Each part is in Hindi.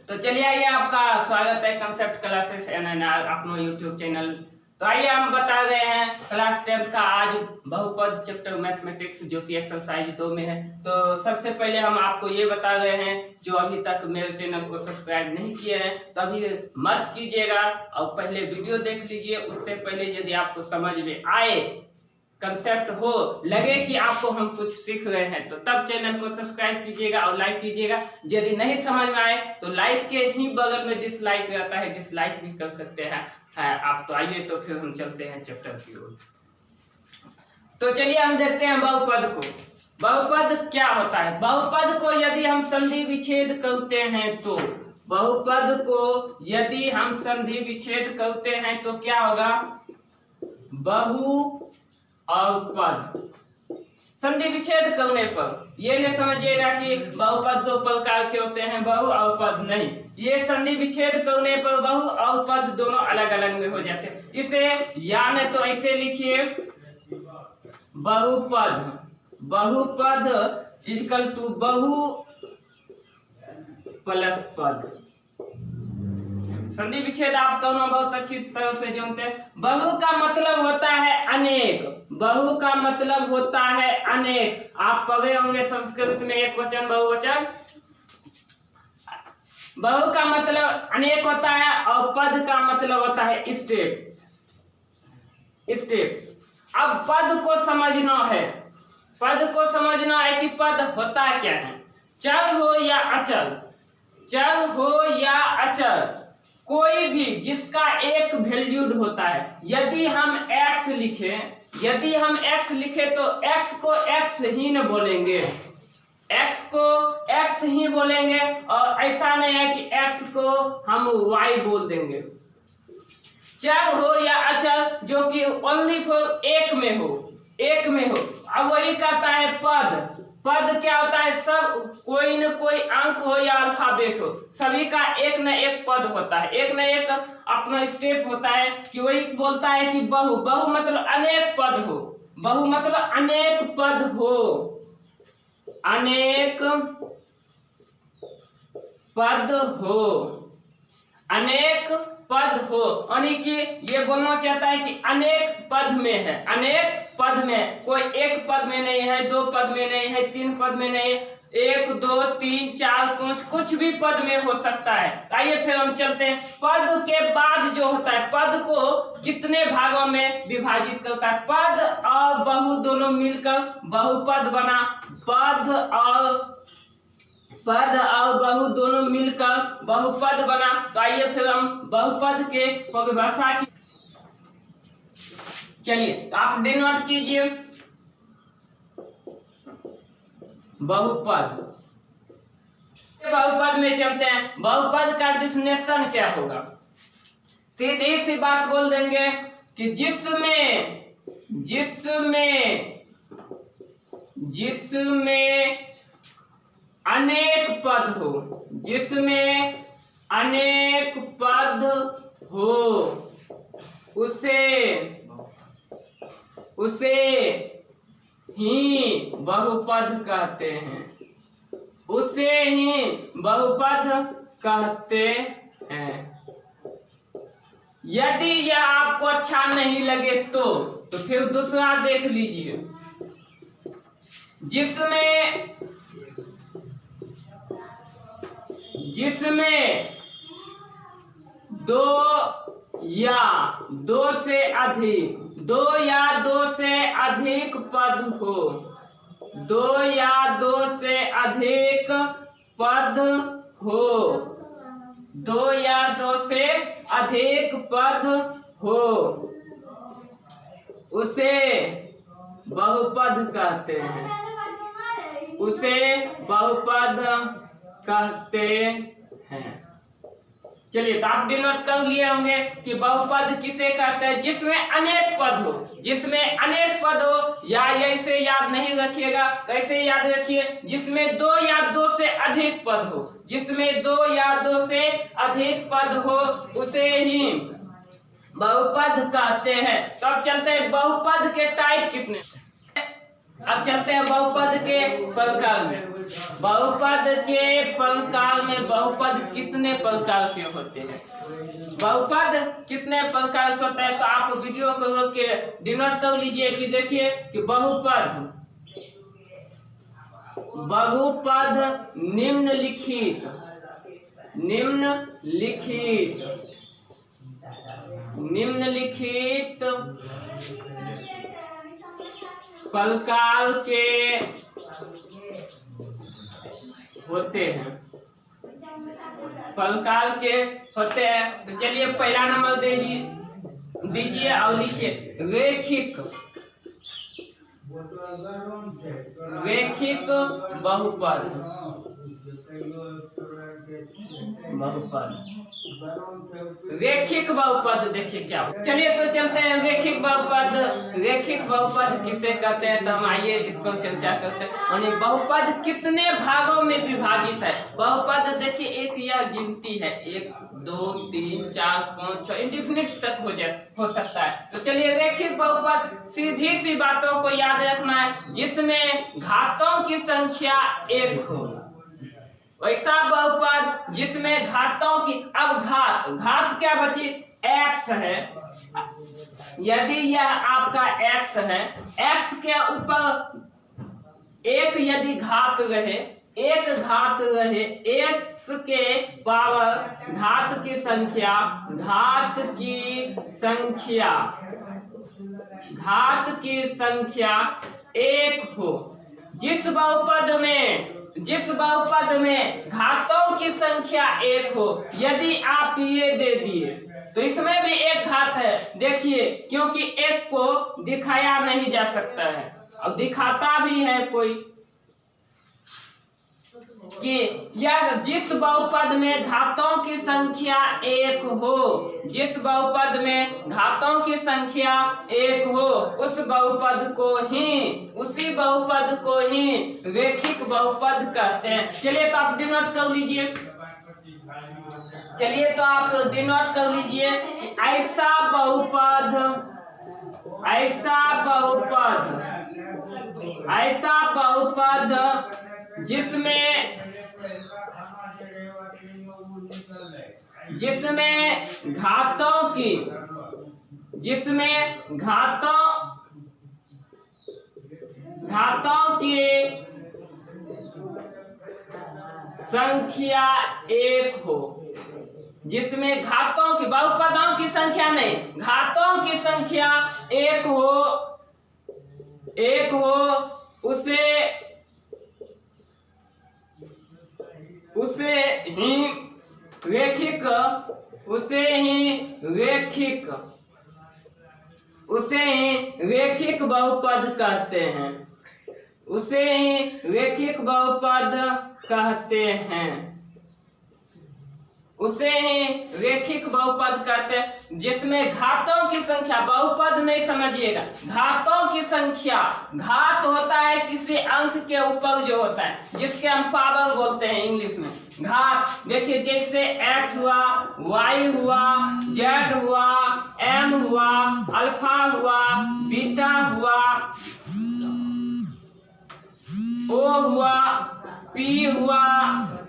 तो चलिए आइए, आपका स्वागत है कंसेप्ट क्लासेस एनएनआर अपना यूट्यूब चैनल। तो आइए हम बता रहे हैं क्लास 10 का आज बहुपद चैप्टर मैथमेटिक्स जो कि एक्सरसाइज 2 में है। तो सबसे पहले हम आपको ये बता रहे हैं, जो अभी तक मेरे चैनल को सब्सक्राइब नहीं किए हैं तो अभी मत कीजिएगा और पहले वीडियो देख लीजिए। उससे पहले यदि आपको समझ में आए, कंसेप्ट हो, लगे कि आपको हम कुछ सीख रहे हैं तो तब चैनल को सब्सक्राइब कीजिएगा और लाइक कीजिएगा। यदि नहीं समझ में आए तो लाइक के ही बगल में डिसलाइक रहता है, डिसलाइक भी कर सकते हैं आप। तो आइए तो फिर हम चलते हैं चैप्टर की ओर। तो चलिए हम देखते हैं बहुपद को। बहुपद क्या होता है? बहुपद को यदि हम संधि विच्छेद करते हैं तो बहुपद को यदि हम संधि विच्छेद करते हैं तो क्या होगा? बहु और पद। संधि विच्छेद करने पर ये नहीं समझिएगा कि बहुपद दो प्रकार के होते हैं, बहु और पद नहीं। ये संधि विच्छेद करने पर बहु और पद दोनों अलग अलग में हो जाते हैं। इसे या नहीं तो ऐसे लिखिए, बहुपद, बहुपद इक्वल टू बहु प्लस पद। संधि विच्छेद आप दोनों बहुत अच्छी तरह से जानते हैं। बहु का मतलब होता है अनेक, बहु का मतलब होता है अनेक। आप पढ़े होंगे संस्कृत में एक वचन बहुवचन। बहु का मतलब अनेक होता है और पद का मतलब होता है स्टेप, स्टेप। अब पद को समझना है, पद को समझना है कि पद होता क्या है। चर हो या अचल, चर हो या अचल, कोई भी जिसका एक वैल्यूड होता है। यदि हम x लिखें, यदि हम x लिखें तो x को x ही न बोलेंगे, x को x ही बोलेंगे और ऐसा नहीं है कि x को हम y बोल देंगे। चर हो या अचल जो कि ओनली फॉर एक में हो, एक में हो। अब वही कहता है पद। पद क्या होता है? सब कोई न कोई अंक हो या अल्फाबेट हो, सभी का एक न एक पद होता है, एक न एक अपना स्टेप होता है। कि वही बोलता है कि बहु, बहु मतलब अनेक पद हो, बहु मतलब अनेक पद हो, अनेक पद हो, अनेक पद हो। यानी कि ये बोलना चाहता है कि अनेक पद में है, अनेक पद में, कोई एक पद में नहीं है, दो पद में नहीं है, तीन पद में नहीं है, एक दो तीन चार पांच कुछ भी पद में हो सकता है। आइए फिर हम चलते हैं। पद के बाद जो होता है, पद को कितने भागों में विभाजित करता है? पद और बहु दोनों मिलकर बहुपद बना, पद और बहु दोनों मिलकर बहुपद बना। तो आइए फिर हम बहुपद के परिभाषा की, चलिए आप डिनोट कीजिए। बहुपद, बहुपद में चलते हैं। बहुपद का डिफिनेशन क्या होगा? सीधी सी बात बोल देंगे कि जिसमें अनेक पद हो, जिसमें अनेक पद हो उसे ही बहुपद कहते हैं, उसे ही बहुपद कहते हैं। यदि यह आपको अच्छा नहीं लगे तो फिर दूसरा देख लीजिए। जिसमें दो या दो से अधिक, दो या दो से अधिक पद हो, दो या दो से अधिक पद हो, दो या दो से अधिक पद हो, उसे बहुपद कहते हैं, उसे बहुपद कहते हैं। चलिए तो आप डिनोट कर लिए होंगे कि बहुपद किसे कहते हैं? जिसमें अनेक पद हो, जिसमें अनेक पद हो। या ऐसे याद नहीं रखिएगा, कैसे याद रखिए? जिसमें दो या दो से अधिक पद हो, जिसमें दो या दो से अधिक पद हो उसे ही बहुपद कहते हैं। तो अब चलते हैं बहुपद के टाइप कितने। अब चलते हैं बहुपद के प्रकार में। बहुपद के प्रकार में बहुपद कितने प्रकार के होते हैं? बहुपद कितने प्रकार के होते हैं? तो आप वीडियो को रोक के डिनोट कर लीजिए कि देखिए कि बहुपद निम्नलिखित प्रकार के होते हैं। तो चलिए पहला नंबर दीजिए और लिखिए रैखिक बहुपद। रैखिक बहुपद देखिए क्या। चलिए तो चलते हैं रैखिक बहुपद किसे कहते हैं? तो हम आइए इस पर चर्चा करते हैं। यानी बहुपद कितने भागों में विभाजित है? बहुपद देखिए एक यह गिनती है, 1 2 3 4 5 6 इंडिफिनिट तक हो सकता है। तो चलिए रैखिक बहुपद सीधी सी बातों को याद रखना है, जिसमें घातों की संख्या 1 हो। वैसा बहुपद जिसमें घातों की, अब घात क्या बची? x है। यदि यह आपका x है, x के ऊपर एक यदि घात रहे, x के पावर घात की संख्या 1 हो। जिस बहुपद में घातों की संख्या 1 हो, यदि आप ये दे दिए तो इसमें भी एक घात है। देखिए क्योंकि 1 को दिखाया नहीं जा सकता है, और दिखाता भी है कोई कि यह जिस बहुपद में घातों की संख्या 1 हो, जिस बहुपद में घातों की संख्या 1 हो, उसी बहुपद को ही रैखिक बहुपद कहते हैं। चलिए तो आप डिनोट कर लीजिए। कि ऐसा बहुपद जिसमें घातों की संख्या 1 हो, जिसमें घातों की, बहुपदों की संख्या नहीं, घातों की संख्या 1 हो, उसे ही रैखिक बहुपद कहते हैं। जिसमें घातों की संख्या, बहुपद नहीं समझिएगा, घातों की संख्या, घात होता है किसी अंक के ऊपर जो होता है, जिसके हम पावर बोलते हैं इंग्लिश में। घात देखिए जैसे x हुआ, y हुआ, z हुआ, m हुआ, अल्फा हुआ, बीटा हुआ, o हुआ, p हुआ,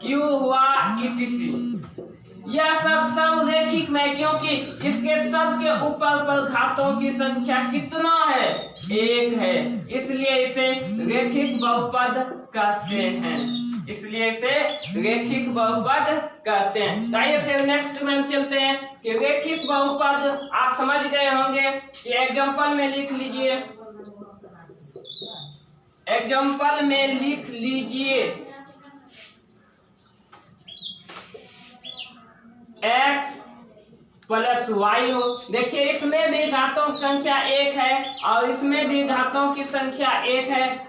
q हुआ, etc। यह सब रैखिक में, क्योंकि इसके सब के ऊपर घातों की संख्या कितना है? 1 है, इसलिए इसे रैखिक बहुपद कहते हैं। आइए फिर नेक्स्ट में हम चलते हैं कि रैखिक बहुपद आप समझ गए होंगे कि एग्जांपल में लिख लीजिए x प्लस y हो। देखिए इसमें भी घातों की संख्या 1 है और इसमें भी घातों की संख्या 1 है।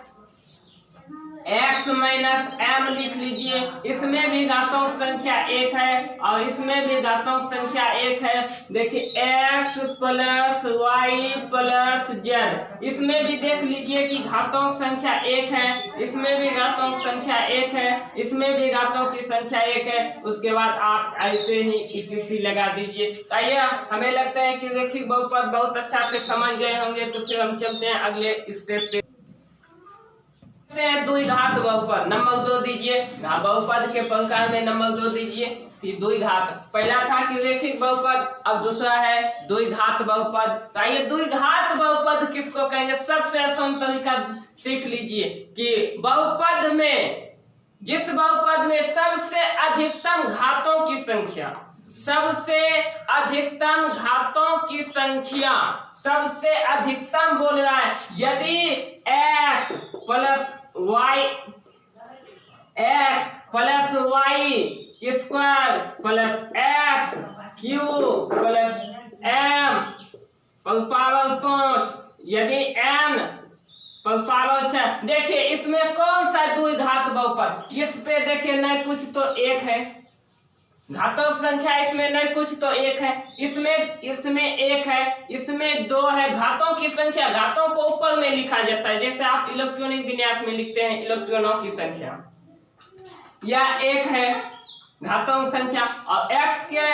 x माइनस m लिख लीजिए, इसमें भी घातों की संख्या 1 है और इसमें भी घातों की संख्या 1 है। देखिए x plus y plus z, इसमें भी देख लीजिए कि घातों की संख्या 1 है, इसमें भी घातों की संख्या 1 है, इसमें भी घातों की संख्या 1 है। उसके बाद आप ऐसे ही etc लगा दीजिए। आइए, हमें लगता है कि रैखिक बहुपद बहुत अच्छा से समझ गए होंगे, तो फिर हम चलते हैं अगले स्टेप पे। लिखते हैं द्विघात बहुपद। नंबर 2 दीजिए, बहुपद के प्रकार में नंबर 2 दीजिए कि द्विघात। पहला था कि रैखिक बहुपद, अब दूसरा है द्विघात बहुपद। तो आइए द्विघात बहुपद किसको कहेंगे? सबसे आसान तरीका सीख लीजिए कि बहुपद में, जिस बहुपद में सबसे अधिकतम घातों की संख्या, सबसे अधिकतम घातों की संख्या, सबसे अधिकतम बोल रहा है, यदि x plus y square plus x q plus m power 5, यदि n पावर 6। देखिए इसमें कौन सा द्विघात बहुपद? इस पे देखिए नहीं कुछ तो एक है, घातों की संख्या इसमें नहीं कुछ तो एक है, इसमें एक है, इसमें 2 है। घातों की संख्या, घातों को ऊपर में लिखा जाता है, जैसे आप इलेक्ट्रॉनिक विन्यास में लिखते हैं इलेक्ट्रॉनों की संख्या, या 1 है घातों की संख्या, और x के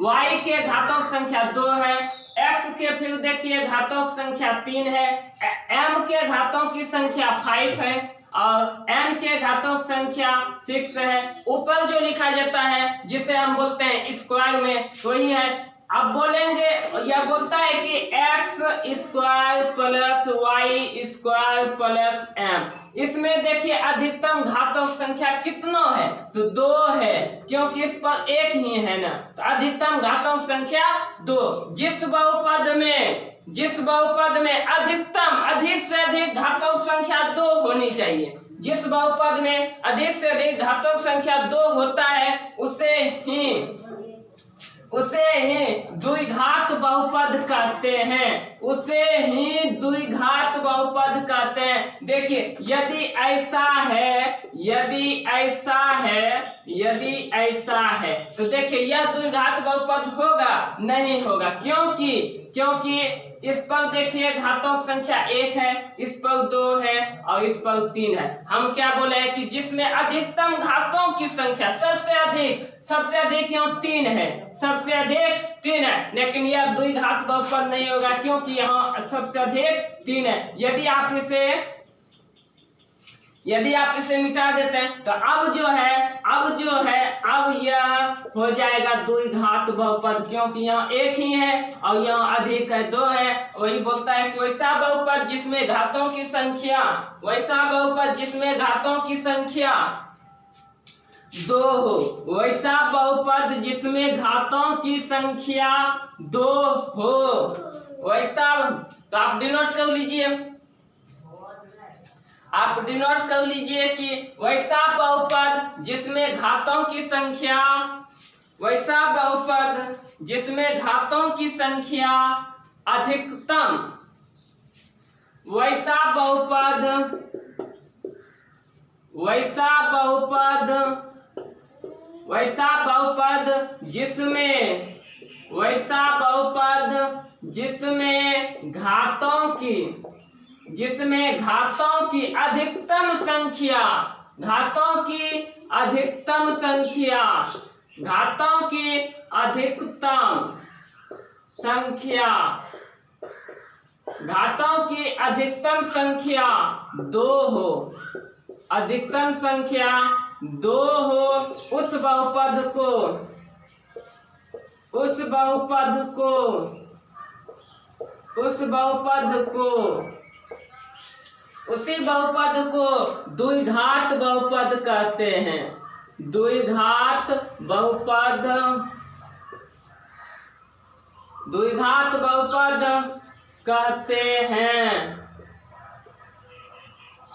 y के घातों की संख्या 2 है, x के फिर देखिए घातों की संख्या 3 है, m के घातों की संख्या 5 है, और n के घातों की संख्या 6 है। ऊपर जो लिखा जाता है जिसे हम बोलते हैं स्क्वायर में, वही है। अब बोलेंगे, यह बोलता है कि x square plus y square plus m। इसमें देखिए अधिकतम घातों की संख्या कितना है? तो 2 है, क्योंकि इस पर एक ही है ना, तो अधिकतम घातों की संख्या 2। जिस बहुपद में अधिकतम, अधिक से अधिक घातों की संख्या 2 होनी चाहिए, जिस बहुपद में अधिक से अधिक घातों की संख्या 2 होता है उसे ही द्विघात बहुपद कहते हैं, उसे ही द्विघात बहुपद कहते हैं। देखिए यदि ऐसा है तो देखिए यह द्विघात बहुपद होगा? नहीं होगा। क्योंकि इस पर देखिए घातों की संख्या 1 है, इस पर 2 है, और इस पर 3 है। हम क्या बोले हैं कि जिसमें अधिकतम घातों की संख्या सबसे अधिक यहाँ 3 है, सबसे अधिक 3 है, लेकिन यह द्विघात बहुपद नहीं होगा क्योंकि यहाँ सबसे अधिक 3 है। यदि आप इसे मिटा देते हैं तो अब यह हो जाएगा द्विघात बहुपद, क्योंकि यहाँ 1 ही है और यहाँ अधिक है, 2 है। वही बोलता है कि वैसा बहुपद जिसमें घातों की संख्या 2 हो, वैसा बहुपद जिसमें घातों की संख्या 2 हो, वैसा। तो आप डिनोट कर लीजिए कि वैसा बहुपद जिसमें घातों की संख्या अधिकतम, वैसा बहुपद जिसमें घातों की अधिकतम संख्या, घातों की अधिकतम संख्या 2 हो, अधिकतम संख्या 2 हो, उस बहुपद को द्विघात बहुपद कहते हैं। द्विघात बहुपद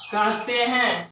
कहते हैं।